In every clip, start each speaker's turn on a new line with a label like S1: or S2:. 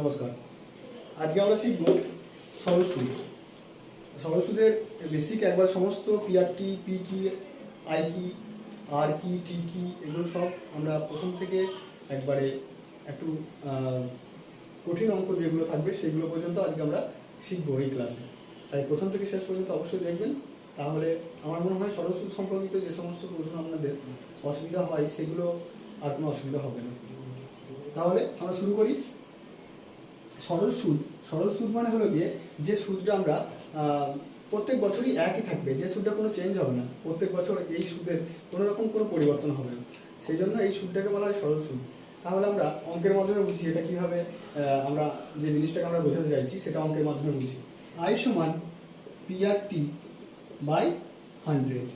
S1: নমস্কার। আজকে আমরা শিখব সরল সুদ। সরল সুদের বেসিক একবার সমস্ত পিআরটি, পি কি, আই কি, আর কি, টি কি, এগুলো সব আমরা প্রথম থেকে একবারে একটু কঠিন অঙ্ক যেগুলো থাকবে সেগুলো পর্যন্ত আজকে আমরা শিখবো এই ক্লাসে। তাই প্রথম থেকে শেষ পর্যন্ত অবশ্যই দেখবেন, তাহলে আমার মনে হয় সরল সুদ সম্পর্কিত যে সমস্ত প্রশ্ন আপনাদের অসুবিধা হয় সেগুলো আর কোনো অসুবিধা হবে না। তাহলে আমরা শুরু করি। সরল সুদ মানে হলো গিয়ে যে সুদটা আমরা প্রত্যেক বছরই একই থাকবে, যে সুদটা কোনো চেঞ্জ হবে না, প্রত্যেক বছর এই সুদের কোনো রকম কোনো পরিবর্তন হবে না, সেই জন্য এই সুদটাকে বলা হয় সরল সুদ। তাহলে আমরা অঙ্কের মাধ্যমে বুঝি এটা কীভাবে আমরা যে জিনিসটাকে আমরা বোঝাতে চাইছি সেটা অঙ্কের মাধ্যমে বুঝি। আই সমান পিআরটি বাই 100।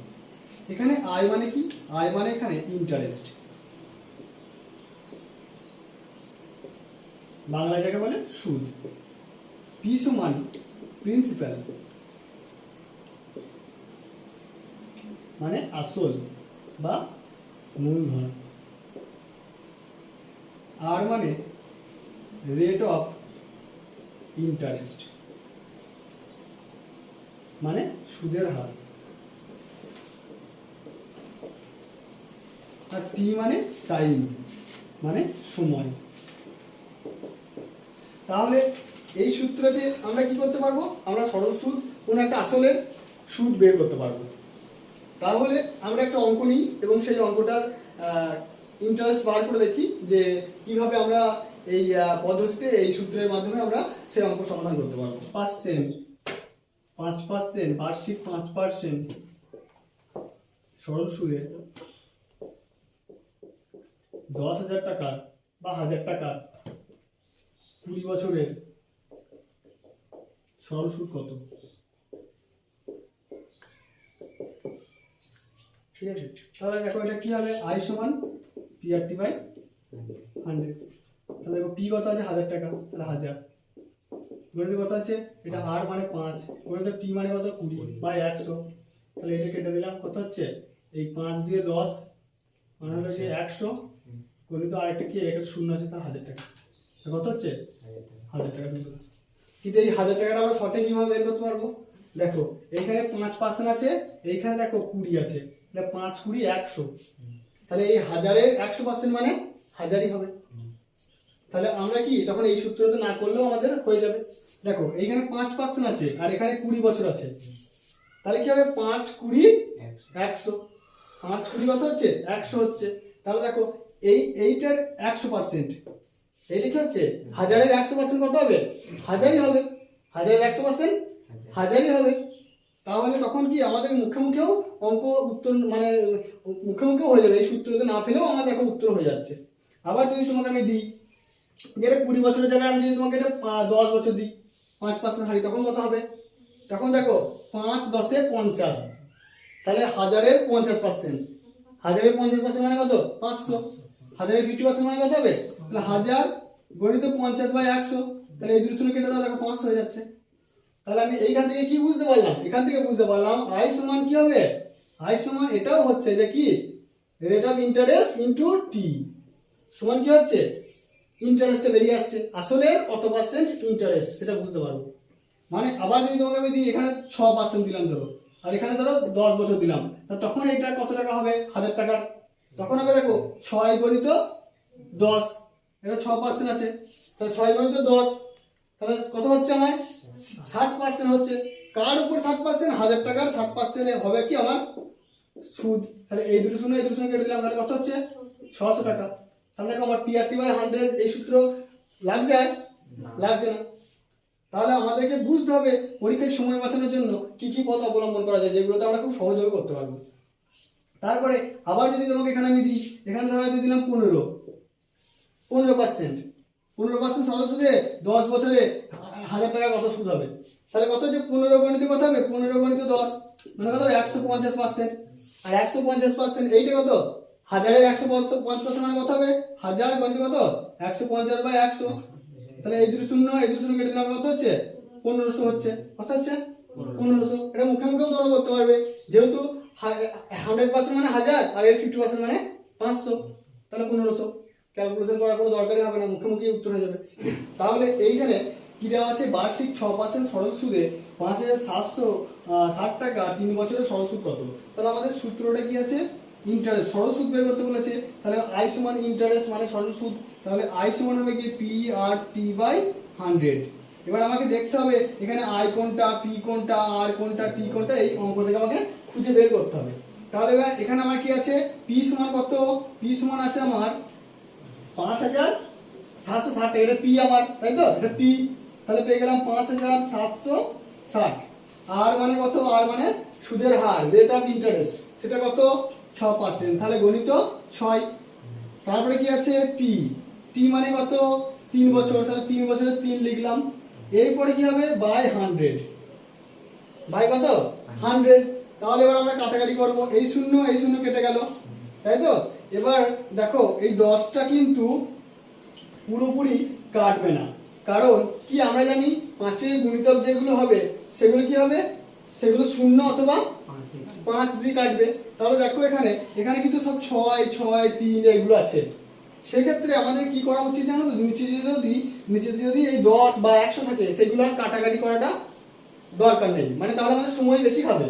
S1: এখানে আই মানে কি? আই মানে এখানে ইন্টারেস্ট, বাংলায় যাকে বলে সুদ। পি সমান প্রিন্সিপাল মানে আসল বা মূলধন। আর মানে রেট অফ ইন্টারেস্ট মানে সুদের হার। আর টি মানে টাইম মানে সময়। তাহলে এই সূত্রতে আমরা কি করতে পারবো? আমরা সরল সুদ কোনো একটা আসলের সুদ বের করতে পারবো। তাহলে আমরা একটা অঙ্ক নিই এবং সেই অঙ্কটার ইন্টারেস্ট বার করে দেখি যে কিভাবে আমরা এই পদ্ধতিতে এই সূত্রের মাধ্যমে আমরা সেই অঙ্ক সমাধান করতে পারবো। 5% বার্ষিক 5% সরল সুদে 10,000 টাকার বা 1,000 টাকার 20 বছরের সরল সুদ কত? ঠিক আছে, তাহলে দেখো এটা কি হবে? আই সমান পিআরটি বাই 100। তাহলে দেখো পি কত আছে? 1,000 টাকা, তাহলে 1000 গণিত কত আছে? এটা আর মানে 5 গণিত টি মানে কত? 20 বাই 100। তাহলে এটা কেটে দিলাম, কত হচ্ছে? এই 5 দিয়ে 10 মানে হলো যে 100 গণিত আরেকটা কি এখানে শূন্য আছে, তার 1000 টাকা। কত হচ্ছে? 1000 টাকা। কিন্তু এই 1000 টাকাটা আমরা সঠিক কিভাবে বের করতে পারবো? দেখো এইখানে 5% আছে, এইখানে দেখো 20 আছে, এটা 5 20 100। তাহলে এই 1000-এর 100% মানে 1000ই হবে। তাহলে আমরা কি তখন এই সূত্রটা না করলেও আমাদের হয়ে যাবে। দেখো এইখানে 5% আছে আর এখানে 20 বছর আছে, তাহলে কি হবে? 5 20 100। 5 20 কত হচ্ছে? 100 হচ্ছে। তাহলে দেখো এইটার 100%, এইটা কি হচ্ছে? 1000-এর 100% কত হবে? 1000ই হবে। 1000-এর 100% 1000ই হবে। তাহলে তখন কি আমাদের মুখে মুখেও অঙ্ক উত্তর মানে মুখে মুখেও হয়ে যাবে, এই সূত্রতে না ফেলেও আমাদের এখন উত্তর হয়ে যাচ্ছে। আবার যদি তোমাকে আমি দিই যেটা 20 বছরের জায়গায় আমি যদি তোমাকে এটা 10 বছর দিই, 5% হারি, তখন কত হবে? তখন দেখো 5 10 50, তাহলে 1000-এর 50%, 1000-এর 50% মানে কত? 500। 1000-এর 50% মানে কত হবে? তাহলে 1000 গণিত 50 বাই 100, তাহলে এই দুটো শূন্য কেটে দাও, দেখো 500 হয়ে যাচ্ছে। তাহলে আমি এইখান থেকে কি বুঝতে পারলাম? এখান থেকে বুঝতে পারলাম আই সমান কি হবে? আই সমান এটাও হচ্ছে যে কি রেট অফ ইন্টারেস্ট ইনটু টি সমান কি হচ্ছে? ইন্টারেস্টে বেরিয়ে আসছে, আসলের কত পার্সেন্ট ইন্টারেস্ট সেটা বুঝতে পারবো। মানে আবার যদি তোমাকে আমি দিই এখানে 6% দিলাম ধরো, আর এখানে ধরো 10 বছর দিলাম, তখন এটা কত টাকা হবে? 1000 টাকার। তখন হবে দেখো 6 গণিত 10, এটা 6% আছে, তাহলে 6 গণিত 10, তাহলে কত হচ্ছে আমার? 60% হচ্ছে। কার উপর 60%? 1000 টাকার 60% হবে কি আমার সুদ। তাহলে এই দুটো শূন্য কেটে দিলাম, তাহলে কত হচ্ছে? 600 টাকা। তাহলে দেখো আমার পিআরটি বাই 100 এই সূত্র লাগছে? লাগছে না। তাহলে আমাদেরকে বুঝতে হবে পরীক্ষায় সময় বাঁচানোর জন্য কি কি পথ অবলম্বন করা যায়, যেগুলোতে আমরা খুব সহজভাবে করতে পারবো। তারপরে আবার যদি তোমাকে এখানে আমি দিই, এখানে ধরো দিয়ে দিলাম 15% সরল সুদে 10 বছরে 1000 টাকার কত সুদ হবে? তাহলে কত হচ্ছে? 15 গণিতে কত হবে? 15 গণিত 10 মানে কত? 150%। আর 150% এইটা কত? 1000-এর 150% মানে কত হবে? 1000 গণিত কত? 150 বাই 100। তাহলে এই দুটো শূন্য কেটে দিলাম, কত হচ্ছে? 1500 হচ্ছে। কত হচ্ছে? 1500। এটা মুখে মুখেও তোমরা করতে পারবে, যেহেতু 100% মানে 1000 আর এর 50% মানে 500, তাহলে 1500। ক্যালকুলেশন করার কোনো দরকারই হবে না, মুখে মুখেই উত্তর হয়ে যাবে। তাহলে এইখানে কি দেওয়া আছে, বার্ষিক 6% সরল সুদে 5,760 টাকা 3 বছরের সরল সুদ কত। তাহলে আমাদের সূত্রটা কি আছে, ইন্টারেস্ট, সরল সুদ বের করতে বলেছে। তাহলে আই সমান ইন্টারেস্ট মানে সরল সুদ, তাহলে আই সমান হবে কি PRT/100। এবার আমাকে দেখতে হবে এখানে আই কোনটা, পি কোনটা, আর কোনটা, টি কোনটা, এই অঙ্ক থেকে আমাকে খুঁজে বের করতে হবে। তাহলে এবার এখানে আমার কি আছে, পি সমান কত, পি সমান আছে আমার 5,760, এটা পি আমার, তাই তো, এটা পি। তাহলে পেয়ে গেলাম 5,760। আর মানে কত, আর মানে সুদের হার, রেট অফ ইন্টারেস্ট, সেটা কত 6%, তাহলে গণিত 6। তারপরে কি আছে টি, টি মানে কত 3 বছর, তাহলে 3 বছরে 3 লিখলাম। এরপরে কি হবে বাই 100, বাই কত 100। তাহলে এবার আমরা কাটাকাটি করব, এই শূন্য কেটে গেল, তাই তো। এবার দেখো এই 10টা কিন্তু পুরোপুরি কাটবে না, কারণ কি আমরা জানি 5-এর গুণিতক যেগুলো হবে সেগুলো কি হবে, সেগুলো 0 অথবা 5 দিয়ে কাটবে। তাহলে দেখো এখানে কিন্তু সব 6, 6, 3 এগুলো আছে। সেক্ষেত্রে আমাদের কি করা উচিত জানো তো, নিচে যদি এই 10 বা 100 থাকে সেগুলো আর কাটাকাটি করাটা দরকার নেই, মানে তাহলে আমাদের সময় বেশি খাবে।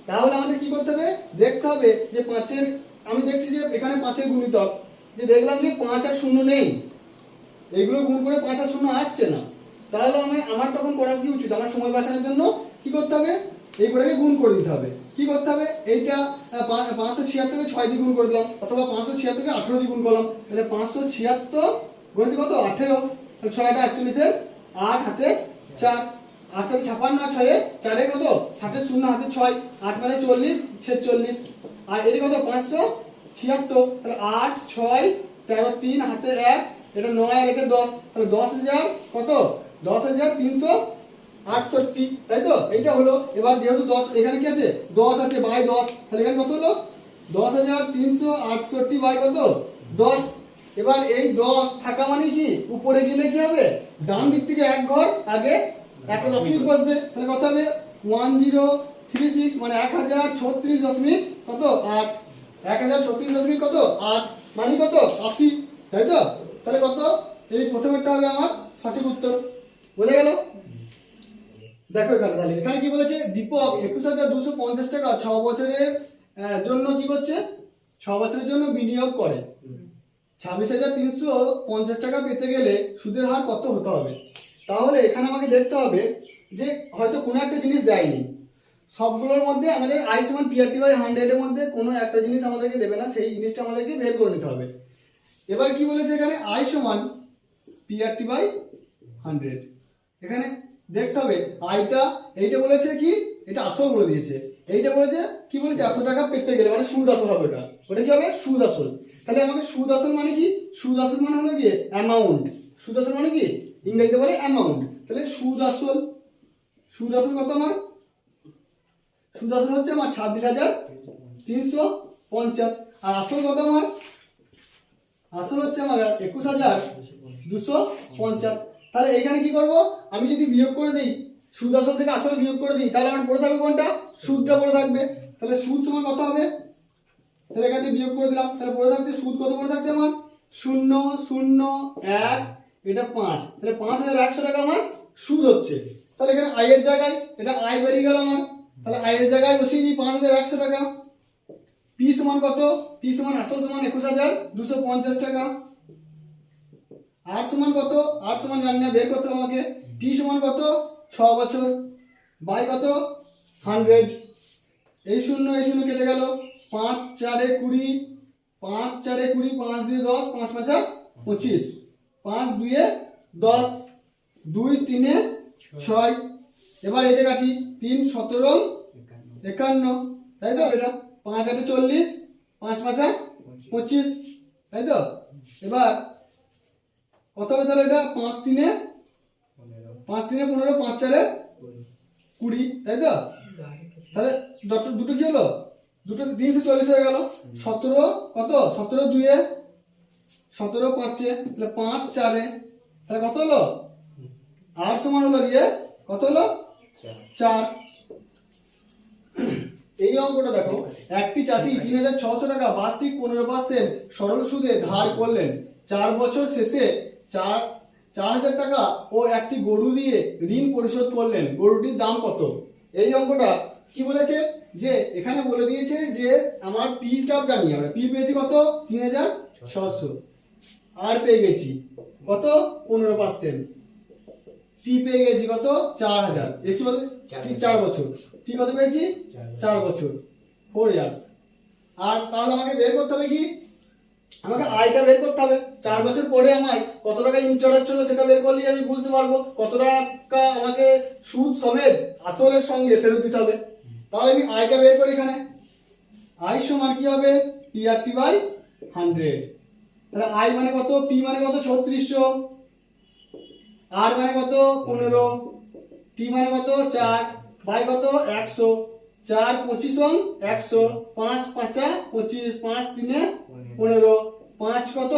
S1: তাহলে আমাদের কি করতে হবে, দেখতে হবে যে 5-এর, আমি দেখছি যে এখানে 5-এর গুণিতক, যে দেখলাম যে 5 আর 0 নেই, এগুলো গুণ করে 5 আর 0 আসছে না। তাহলে আমার তখন করা কি উচিত, আমার সময় বাঁচানোর জন্য কি করতে হবে, এইগুলোকে গুণ করে দিতে হবে। কি করতে হবে, এইটা 576 কে 6 দিয়ে গুণ করে দিলাম, অথবা 576 কে 18 দিয়ে গুণ করলাম। তাহলে 576 গুণিত কত 18, তাহলে 6 টা 48, 8 হাতে 4, 8 সাথে 56, আর 6 4 কত 60, 0 হাতে 6, 8 মানে 40, 46, আর এর কত 576, তাহলে 8, 6, 13, 3 হাতে 1, এটা 9 আর এটা 10, তাহলে 10,000 কত 10,368, তাই তো, এইটা হলো। এবার যেহেতু 10 এখানে কি আছে 10 আছে বাই 10, তাহলে এখানে কত হলো 10,368 বাই কত 10। এবার এই 10 থাকা মানে কি, উপরে গেলে কি হবে, ডান দিক থেকে এক ঘর আগে একটা দশমিক বসবে, তাহলে কত হবে 1036, মানে 1036 দশমিক কত 8, 1036 দশমিক কত 8, মানে কত 80, তাই তো। তাহলে কত, এই প্রথমেরটা হবে আমার সঠিক উত্তর, বোঝা গেল। দেখো তাহলে এখানে কি বলেছে, দীপক 21,250 টাকা 6 বছরের জন্য কি করছে, 6 বছরের জন্য বিনিয়োগ করে। 26,350 টাকা পেতে গেলে সুদের হার কত হতে হবে। তাহলে এখানে আমাকে দেখতে হবে যে হয়তো কোনো একটা জিনিস দেয়নি, সবগুলোর মধ্যে আমাদের আই সমান PRT/100 এর মধ্যে কোনো একটা জিনিস আমাদেরকে দেবে না, সেই জিনিসটা আমাদেরকে বের করে নিতে হবে। এবার কি বলেছে এখানে আই সমান PRT/100, এখানে দেখতে হবে আইটা, এইটা বলেছে কি, এটা আসল বলে দিয়েছে, এইটা বলেছে কি, বলেছে এত টাকা পেতে গেলে, মানে সুদ আসল হবে, ওটা কি হবে সুদ আসল। তাহলে আমাকে সুদ আসল মানে কি, সুদ আসল মানে হলো কি অ্যামাউন্ট, সুদ আসল মানে কি ইংরেজিতে বলে অ্যামাউন্ট। তাহলে সুদ আসল কত আমার, সুদ আসল হচ্ছে আমার 26,350, আর আসল কত আমার, আসল হচ্ছে আমার 21,250। তাহলে এখানে কি করব, আমি যদি বিয়োগ করে দিই, সুদ আসল থেকে আসল বিয়োগ করে দিই, তাহলে আমার পড়ে থাকবে কোনটা, সুদটা পড়ে থাকবে। তাহলে সুদ সমান কত হবে, তাহলে এখান থেকে বিয়োগ করে দিলাম, তাহলে পড়ে থাকছে সুদ কত পড়ে থাকছে আমার 0, 0, 1, এটা 5, তাহলে 5,100 টাকা আমার সুদ হচ্ছে। তাহলে এখানে আই এর জায়গায় এটা আই বেরিয়ে গেল আমার, তাহলে আই এর জায়গায় বসিয়ে দিই 5,100 টাকা। পি সমান কত, পি সমান আসল সমান 21,250 টাকা। আর সমান কত, আর সমান জানি না, বের করতে হবে আমাকে। টি সমান কত 6 বছর বাই কত 100, এই শূন্য কেটে গেল, 5 4 20, 5 4 20, 5 2 10, 5 5 25, 5 2 10, 2 3 6, এবার এটা কাটি, 3 17 51, তাই তো, এটা 5 8 40, 5 5 25, তাই তো। এবার কত হবে তাহলে, এটা 5 3 15, 5 4 20, তাই তো। তাহলে দুটো কি হলো, দুটো 340 হয়ে গেল। 17 কত, 17 2 17 5, তাহলে 5 4, তাহলে কত হলো, আর সমান হলো গিয়ে কত হলো 4। এই অঙ্কটা দেখো, একটি চাষি 3,600 টাকা বার্ষিক 15% সরল সুদে ধার করলেন, 4 বছর শেষে 4,000 টাকা ও একটি গরু দিয়ে ঋণ পরিশোধ করলেন, গরুটির দাম কত? এই অঙ্কটা কি বলেছে যে এখানে বলে দিয়েছে যে আমার পিটা জানি, আমরা পি পেয়েছি কত 3,600, আর পেয়ে গেছি কত 15%, টি পেয়ে গেছি কত 4,000, একটু 4 বছর, টি কত পেয়েছি 4 বছর 4 ইয়ার্স। আর তাহলে আমাকে বের করতে হবে কি, আমাকে আয়টা বের করতে হবে। 4 বছর পরে আমার কত টাকা ইন্টারেস্ট হলো সেটা বের করলেই আমি বুঝতে পারবো কত টাকা আমাকে সুদ সমেত আসলের সঙ্গে ফেরত দিতে হবে। তাহলে আমি আয়টা বের করি, এখানে আই সমান কি হবে PRT বাই 100। তাহলে আই মানে কত, পি মানে কত 3600, আর মানে কত 15, টি মানে কত 4, বাই কত 100, 4 25 100, 5 5 25, 5 3 15, 5 কত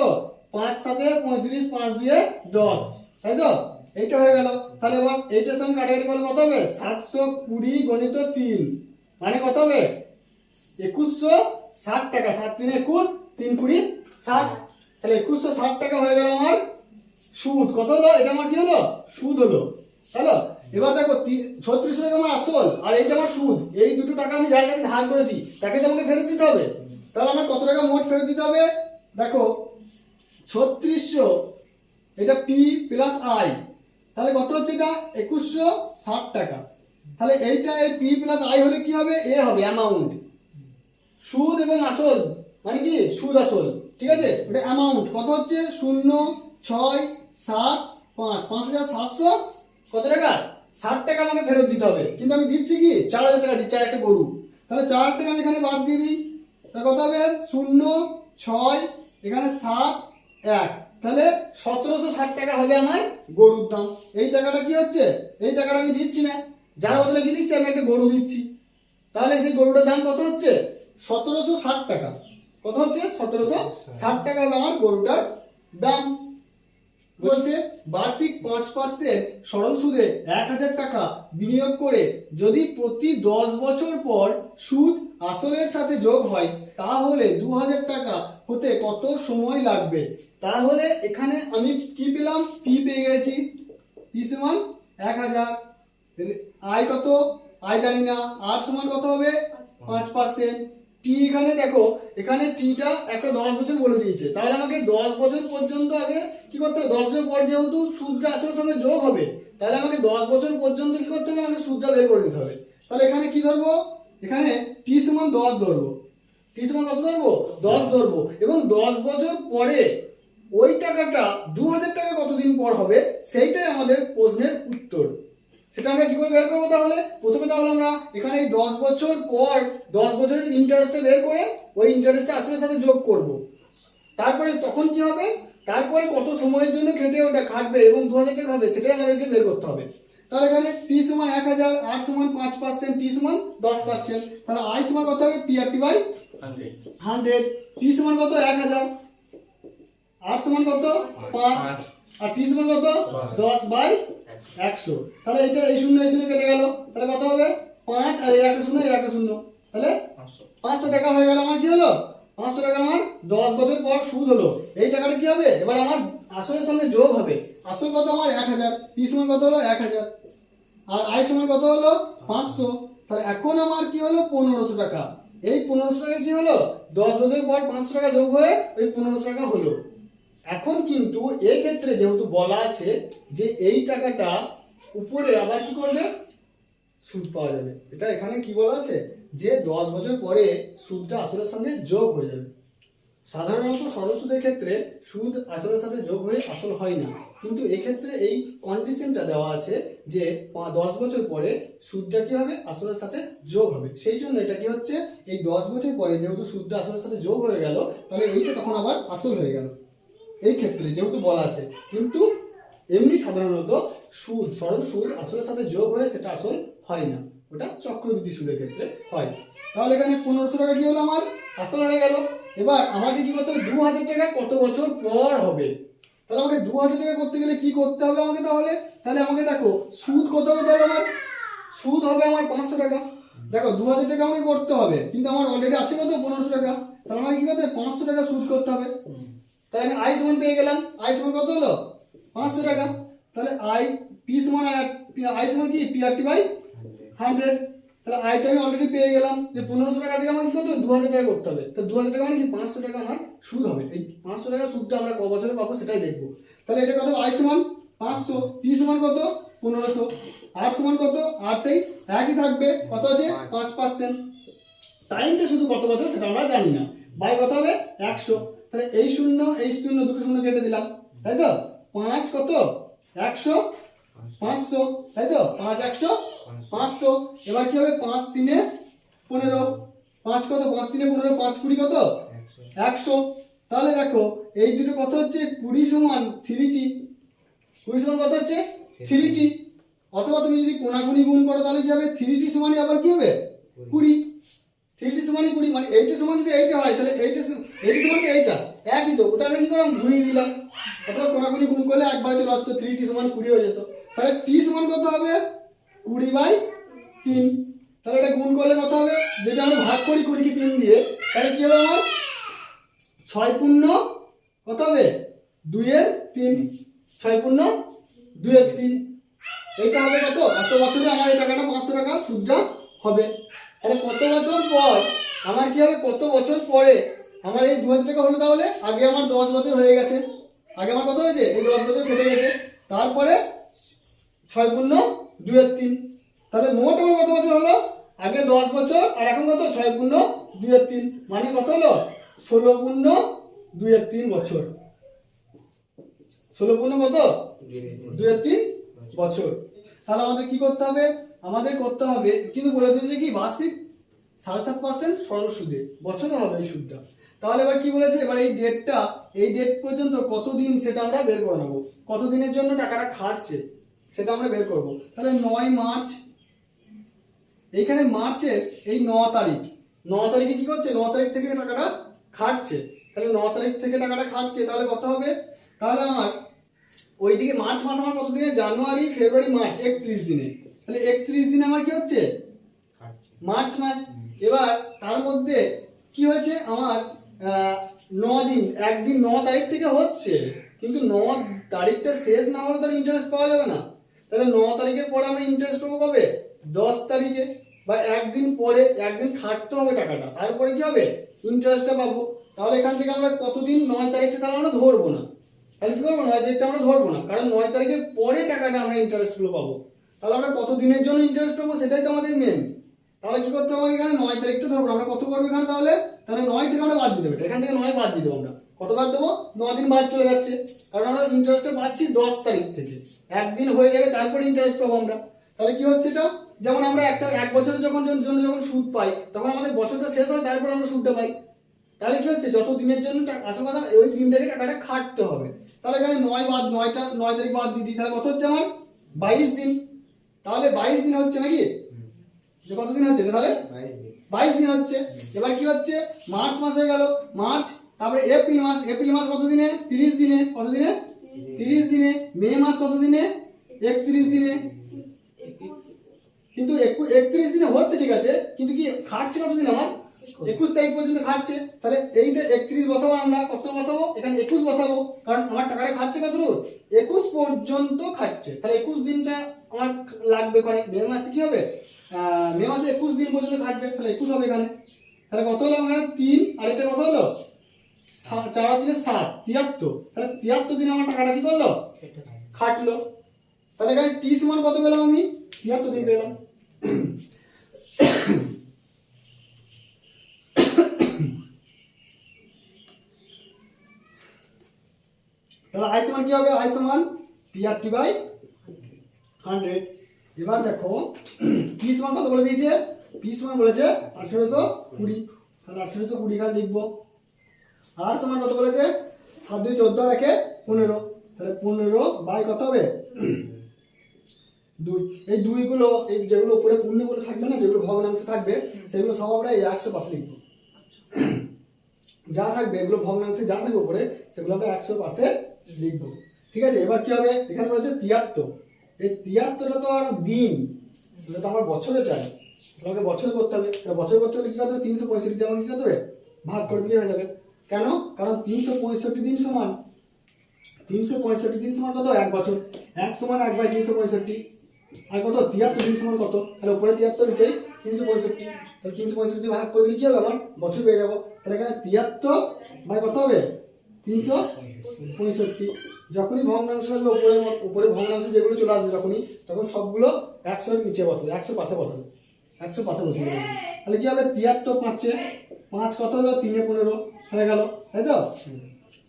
S1: 5 7 35, 5 2 10, তাই তো? এইটা হয়ে গেল। তাহলে এবার এইটার সঙ্গে কাটাকাটি করলে কত হবে 720 গণিত 3 মানে কত হবে 2160 টাকা। 7 3 21, 3 20 60, তাহলে 2160 টাকা হয়ে গেল আমার সুদ। কত হলো এটা আমার কি হলো সুদ হলো, তাহলে এবার দেখো 3600 টাকা আমার আসল আর এইটা আমার সুদ, এই দুটো টাকা আমি যার কাছে ধার করেছি তাকে তো আমাকে ফেরত দিতে হবে। তাহলে আমার কত টাকা মোট ফেরত দিতে হবে, দেখো 3600 এটা পি প্লাস আই, তাহলে কত হচ্ছে এটা 2160 টাকা। তাহলে এইটা এই পি প্লাস আই হলে কি হবে, এ হবে অ্যামাউন্ট, সুদ এবং আসল মানে কি সুদ আসল, ঠিক আছে? এটা অ্যামাউন্ট কত হচ্ছে 0675, 5700 কত টাকা 60 টাকা আমাকে ফেরত দিতে হবে। কিন্তু আমি দিচ্ছি কি 4,000 টাকা দিচ্ছি আর একটা গরু, তাহলে 4 টাকা আমি এখানে বাদ দিয়ে দিই, তাহলে কত হবে 06 এখানে 7 1, তাহলে 1760 টাকা হবে আমার গরুর দাম। এই টাকাটা কি হচ্ছে, এই টাকাটা আমি দিচ্ছি না, যার বদলে কি দিচ্ছি আমি একটা গরু দিচ্ছি। তাহলে সেই গরুটার দাম কত হচ্ছে 1760 টাকা, কত হচ্ছে 1760 টাকা হবে আমার গরুটার দাম। বলছে বার্ষিক 5% সরল সুদে 1,000 টাকা বিনিয়োগ করে যদি প্রতি 10 বছর পর সুদ আসলের সাথে যোগ হয় তাহলে 2,000 টাকা হতে কত সময় লাগবে? তাহলে এখানে আমি কি পেলাম, পি পেয়ে গেছি, পি সমান 1,000, আই কত আই জানি না, আর সমান কত হবে 5%, টি এখানে দেখো এখানে টিটা একটা 10 বছর বলে দিয়েছে, তাহলে আমাকে 10 বছর পর্যন্ত আগে কি করতে হবে, 10 বছর পর যেহেতু সুদটা আসলের সঙ্গে যোগ হবে তাহলে আমাকে 10 বছর পর্যন্ত কি করতে হবে, আমাকে সুদটা বের করে নিতে হবে। তাহলে এখানে কি ধরবো, এখানে টি সমান 10 ধরবো, টি সমান কত ধরবো 10 ধরবো, এবং 10 বছর পরে ওই টাকাটা 2,000 টাকা কতদিন পর হবে সেইটাই আমাদের প্রশ্নের উত্তর। সেটা আমরা কি করে বের করবো, তাহলে প্রথমে তাহলে আমরা এখানে 10 বছর পর 10 বছরের ইন্টারেস্টটা বের করে ওই ইন্টারেস্টটা আসলের সাথে যোগ করব। তারপরে তখন কি হবে, তারপরে কত সময়ের জন্য খেটে ওটা খাটবে এবং 2,000 টাকা হবে সেটাই আমাদেরকে বের করতে হবে। তাহলে এখানে পি সমান 1,000, আর সমান 5%, টি সমান 10%, তাহলে আই সমান কত হবে PRT বাই 100, পি সমান কত 1,000, আর সমান কত 5, আর টি সমান কত 10 বাই 100, তাহলে এটা এই শূন্য কেটে গেল, তাহলে কত হবে 5, আর এই একটা শূন্য এই একটা শূন্য, তাহলে 500 টাকা হয়ে গেল। আমার কি হলো 500 টাকা আমার 10 বছর পর সুদ হলো। এই টাকাটা কি হবে এবার আমার আসলের সঙ্গে যোগ হবে, আসল কত আমার 1,000, পি সমান কত হলো 1,000, আর আই সমান কত হলো 500, তাহলে এখন আমার কি হলো 1,500 টাকা। এই 1,500 টাকা কি হলো 10 বছর পর 500 টাকা যোগ হয়ে ওই 1,500 টাকা হলো। এখন কিন্তু এই ক্ষেত্রে যেহেতু বলা আছে যে এই টাকাটা উপরে আবার কি করবে সুদ পাওয়া যাবে, এটা এখানে কি বলা আছে যে 10 বছর পরে সুদটা আসলের সঙ্গে যোগ হয়ে যাবে। সাধারণত সরল সুদের ক্ষেত্রে সুদ আসলের সাথে যোগ হয়ে আসল হয় না, কিন্তু এক্ষেত্রে এই কন্ডিশনটা দেওয়া আছে যে 10 বছর পরে সুদটা কি হবে আসলের সাথে যোগ হবে। সেই জন্য এটা কি হচ্ছে এই 10 বছর পরে যেহেতু সুদটা আসলের সাথে যোগ হয়ে গেল তাহলে এইটা তখন আবার আসল হয়ে গেল এই ক্ষেত্রে যেহেতু বলা আছে। কিন্তু এমনি সাধারণত সুদ সরল সুদ আসলের সাথে যোগ হয়ে সেটা আসল হয় না, ওটা চক্রবৃদ্ধি সুদের ক্ষেত্রে হয়। তাহলে এখানে 1,500 টাকা কি হলো আমার আসল হয়ে গেল। এবার আমাকে কি করতে হবে 2,000 টাকা কত বছর পর হবে, তাহলে আমাকে 2,000 টাকা করতে গেলে কি করতে হবে আমাকে, তাহলে আমাকে দেখো সুদ কত হবে, তাহলে আমার সুদ হবে আমার 500 টাকা। দেখো 2,000 টাকা আমাকে করতে হবে কিন্তু আমার অলরেডি আছে কত 1,500 টাকা, তাহলে আমাকে কি করতে হবে 500 টাকা সুদ করতে হবে। তাহলে আমি আই সমান পেয়ে গেলাম, আই সমান কত হলো 500 টাকা। তাহলে আই পি সমান আই সমান কি পিআরটি বাই 100। তাহলে আইটা আমি অলরেডি পেয়ে গেলাম যে 1500 টাকা থেকে আমার কি করতে হবে 2000 টাকা করতে হবে। তো 2000 টাকা মানে কি 500 টাকা আমার সুদ হবে। এই 500 টাকা সুদটা আমরা ক বছরে পাবো সেটাই দেখবো। তাহলে এটা কত আই সমান 500, পি সমান কত 1500, আর সমান কত আর সেই একই থাকবে কত আছে 5%। টাইমটা শুধু কত বছর সেটা আমরা জানি না, বাই কত হবে 100। তাহলে এই শূন্য দুটো শূন্য কেটে দিলাম, তাই তো 5 কত 100 500, তাই তো 5 100 500। এবার কি হবে 5 3 15, 5 কত 5 3 15, 5 20 কত 100। তাহলে দেখো এই দুটো কত হচ্ছে 20 সমান 3t, 20 সমান কত হচ্ছে 3t। অথবা তুমি যদি কোণাকুণি গুণ করো তাহলে কি হবে 3t সমান আবার কি হবে 20, 3t সমান 20 মানে এইটা সমান যদি এইটা হয় তাহলে এইটা সমান এইটা একই তো, ওটা আমরা কি করলাম ঘুরিয়ে দিলাম। অথবা কোণাকুণি গুণ করলে একবারে চলে আসতো 3t সমান 20 হয়ে যেত। তাহলে t সমান কত হবে 20/3। তাহলে এটা গুণ করলে কত হবে, যেটা আমরা ভাগ করি 20 কে 3 দিয়ে, তাহলে কি হবে আমার 6 পূর্ণ কত হবে 2 এর 3, 6 পূর্ণ 2 এর 3। এইটা হবে কত এত বছরে আমার এই টাকাটা 500 টাকা সুদটা হবে। তাহলে কত বছর পর আমার কি হবে, কত বছর পরে আমার এই 2000 টাকা হলো, তাহলে আগে আমার 10 বছর হয়ে গেছে, আগে আমার কত হয়েছে এই 10 বছর কেটে গেছে, তারপরে 6 পূর্ণ 2 এর 3। তাহলে মোট আমার কত বছর হলো, আগে 10 বছর আর এখন কত 6 পূর্ণ 2 এর 3 মানে কত হলো 16 পূর্ণ 2 এর 3 বছর। 16 পূর্ণ কত 2 এর 3 বছর। তাহলে আমাদের কি করতে হবে, আমাদের করতে হবে কিন্তু বলে দিয়েছে কি বার্ষিক 7.5% সরল সুদে বছরে হবে এই সুদটা। তাহলে এবার কি বলেছে, এবার এই ডেটটা এই ডেট পর্যন্ত কত দিন সেটা আমরা বের করে নেবো, কত দিনের জন্য টাকাটা খাটছে সেটা আমরা বের করব। তাহলে 9 মার্চ, এইখানে মার্চের এই 9 তারিখ, 9 তারিখে কি করছে 9 তারিখ থেকে টাকাটা খাটছে। তাহলে 9 তারিখ থেকে টাকাটা খাটছে, তাহলে কত হবে, তাহলে আমার ওইদিকে মার্চ মাস আমার কত দিনে, জানুয়ারি ফেব্রুয়ারি মার্চ 31 দিনে। তাহলে 31 দিনে আমার কি হচ্ছে মার্চ মাস। এবার তার মধ্যে কি হয়েছে আমার 9 দিন, একদিন 9 তারিখ থেকে হচ্ছে, কিন্তু 9 তারিখটা শেষ না হলে তার ইন্টারেস্ট পাওয়া যাবে না। তাহলে 9 তারিখের পরে আমরা ইন্টারেস্ট পাবো কবে 10 তারিখে, বা একদিন পরে, একদিন খাটতে হবে টাকাটা, তারপরে কি হবে ইন্টারেস্টটা পাবো। তাহলে এখান থেকে আমরা কতদিন 9 তারিখটা তাহলে আমরা ধরবো না, তাহলে কি করবো 9 তারিখটা আমরা ধরবো না, কারণ 9 তারিখের পরে টাকাটা আমরা ইন্টারেস্টগুলো পাবো। তাহলে আমরা কত দিনের জন্য ইন্টারেস্ট পাবো সেটাই তো আমাদের মেন। তাহলে কি করতে হবে, এখানে 9 তারিখটা ধরবো আমরা, কত করবো এখানে, তাহলে 9 থেকে আমরা বাদ দিতে হবে, এখান থেকে 9 বাদ দিয়ে দেবো আমরা, কত বাদ দেবো 9 দিন বাদ চলে যাচ্ছে, কারণ আমরা ইন্টারেস্টটা পাচ্ছি 10 তারিখ থেকে, একদিন হয়ে যাবে তারপরে ইন্টারেস্ট পাবো আমরা। তাহলে কি হচ্ছে এটা, যেমন আমরা এক বছরের যখন সুদ পাই তখন আমাদের বছরটা শেষ হয় তারপরে আমরা সুদটা পাই। তাহলে কি হচ্ছে যত দিনের জন্য আসল কথা ওই দিনটাকে টাকাটা খাটতে হবে। তাহলে এখানে 9 তারিখ বাদ দিয়ে দিই, তাহলে কত হচ্ছে আমার 22 দিন। তাহলে 22 দিন হচ্ছে নাকি, যে কতদিন হচ্ছে তাহলে 22 দিন হচ্ছে। এবার কি হচ্ছে মার্চ মাস হয়ে গেল, মার্চ, তারপরে এপ্রিল মাস কত দিনে 30 দিনে, কত দিনে 30 দিনে, মে মাস কত দিনে 31 দিনে, কিন্তু 31 দিনে হচ্ছে ঠিক আছে, কিন্তু কি খাটছে কতদিন আমার 21 তারিখ পর্যন্ত খাটছে। তাহলে এইটা 31 বসাবো, আমরা কত বসাবো এখানে 21 বসাবো, কারণ আমার টাকাটা খাটছে কত 21 পর্যন্ত খাটছে। তাহলে 21 দিনটা আমার লাগবে, করে মে মাসে কি হবে মে মাসে 21 দিন পর্যন্ত খাটবে, তাহলে 21 হবে এখানে। তাহলে কত হলো আমার 3, আর এটা কত হলো 4 দিনে 7, 73। তাহলে 73 দিন আমার টাকাটা কি করলো খাটলো। তাহলে এখানে টি সমান কত পেলাম আমি 73 দিন পেলাম। তাহলে আই সমান কি হবে, আই সমান পিআরটি বাই 100। এবার দেখো পি সমান কত বলে দিয়েছে, পি সমান বলেছে 1820, তাহলে 1820 এখানে লিখবো। আর সমান কত বলেছে 7 2 14 আর 1 15, তাহলে 15 বাই কত হবে 2। এই 2 গুলো এই যেগুলো উপরে পূর্ণ করে থাকবে না, যেগুলো ভগ্নাংশে থাকবে সেগুলো সব আমরা এই 100 পাশে লিখবো। যা থাকবে এগুলো ভগ্নাংশে যা থাকবে উপরে সেগুলো আমরা 100 পাশে লিখবো, ঠিক আছে। এবার কি হবে, এখানে বলেছে 73, এই 73টা তো আর দিন, এটা তো আমার বছরে চাই, আমাকে বছর করতে হবে। বছর করতে হলে কি করতে হবে 365 দিয়ে আমাকে কি করতে হবে ভাগ করে দিলে হয়ে যাবে। কেন? কারণ 365 দিন সমান 365 দিন সমান কত? 1 বছর। 1 সমান 1/365। আর কত? 73 দিন সমান কত? তাহলে উপরে 73, নিচে 365। তাহলে 365 ভাগ করে দিলে কি হবে? আমার বছর পেয়ে যাবো। তাহলে এখানে 73 বাই কত হবে? 365। যখনই ভগ্নাংশ আসবে উপরে ভগ্নাংশ যেগুলো চলে আসবে যখনই, তখন সবগুলো 100 এর নিচে বসাবে, 100 পাশে বসাবে, 100 পাশে বসিয়ে দেবে। তাহলে কি হবে? 73 5 5 কত হলো? 3 15 হয়ে গেল, তাই তো?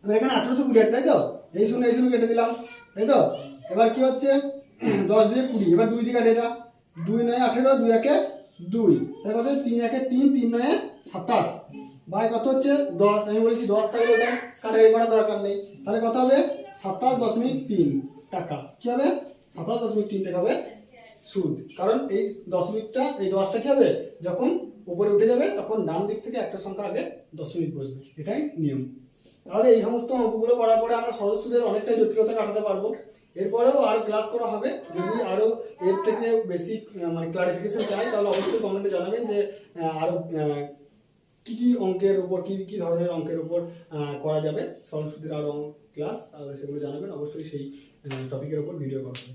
S1: এবার এখানে 1820 আছে, তাই তো? এই শূন্য কেটে দিলাম, তাই তো? এবার কি হচ্ছে? 10 দিয়ে 20, এবার 2 দিয়ে কাটে এটা, 2 9 18, 2 1 2, তাহলে কত? 3 1 3, 3 9 27 বাই কত হচ্ছে? 10। আমি বলেছি 10 থাকলে ওটা কাটাকাটি করার দরকার নেই। তাহলে কত হবে? 27.3 টাকা। কি হবে? 27.3 টাকা হবে সুদ। কারণ এই দশমিকটা, এই 10টা কি হবে? যখন উপরে উঠে যাবে তখন ডান দিক থেকে একটা সংখ্যা আগে দশমিক বসবে, এটাই নিয়ম। তাহলে এই সমস্ত অঙ্কগুলো করার পরে আমরা সরল সুদের অনেকটাই জটিলতা কাটাতে পারবো। এরপরেও আরো ক্লাস করা হবে। যদি আরো এর থেকে বেশি মানে ক্লারিফিকেশন চাই, তাহলে অবশ্যই কমেন্টে জানাবেন যে আরো কি কি অঙ্কের উপর, কি কি ধরনের অঙ্কের উপর করা যাবে সরল সুদের আরো ক্লাস, তাহলে সেগুলো জানাবেন। অবশ্যই সেই টপিকের উপর ভিডিও করা হবে।